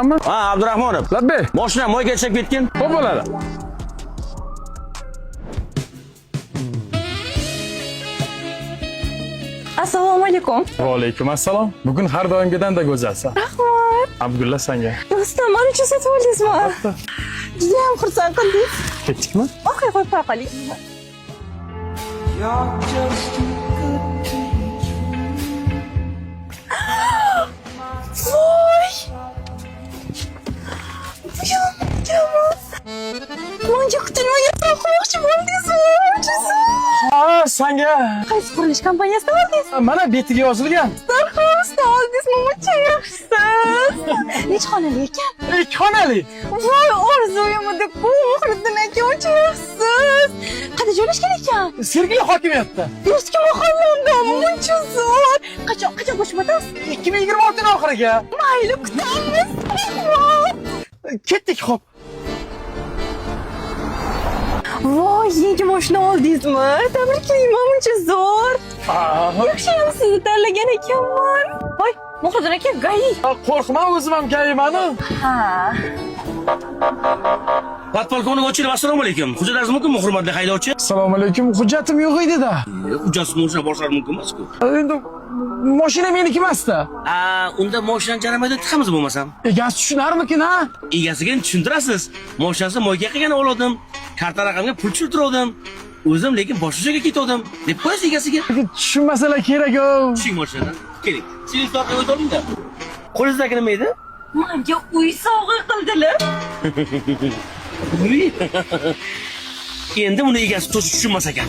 Ha, Abdurahmonov. Labbay. Mashina moyga chekib ketgan. Xo'p bo'ladi. Assalomu alaykum. Va alaykum assalom. Bugun har doimgidanda go'zalsan. Rahmat. Abdulla sanga. Do'stim, mana shu sotib oldingizmi? Juda ham xursand qildingiz. Ketdikmi? Orqaga qo'yib qo'ya qoling. Voy! Menga kutilmagan sovg'a bo'ldingizmi? Ha, sanga. Qaysi qurilish kompaniyasidan oldingiz? Mana betiga yozilgan. Darhosda oldingizmi? Muncha yaxshisiz. Necha xonali ekan? 2 xonali. Voy, orzuyimda Muhriddin aka muncha yaxshisiz. Qayerda joylashgan ekan? Sergeli hokimiyatda. Eski mahallamda muncha zo'r. Qachon qo'shib o'tasiz? 2026 oxiriga. Mayli, kutamiz. Ketdik, xo'p. Voy, yangi mashina oldingizmi? Tabriklayman, muncha zo'r. Yaxshiyam sizni tanlagan ekanman. Voy, Muhriddin aka, gai. Qo'rqma, o'zim ham gaymanu. Ha. Podpolkovnik Ochilov, assalomu alaykum. Hujjatlaringiz mumkinmi, hurmatli haydovchi? Assalomu alaykum. Hujjatim yo'q edi-da. Hujjatsiz mashina boshlash mumkin emas-ku. Endi mashina meniki emas-da. Unda mashinani jarimaga tiqamiz bo'lmasam. Egasi tushunarmikin, ha? Egasiga tushuntirasiz. Mashinasi moyga qilgan o'g'lodim. Karta raqamga pul tushirtirdim. O'zim lekin boshqa joyga ketdim. Deb qo'yasiz egasiga. Tushunmasalar kerak-ku. Tushing mashinadan. Keling. Siz soatga o'tib oling-da. Qo'lingizda nima edi? Menga uy sovg'a qildilar. Uy. Endi buni egasi tushunmas ekan.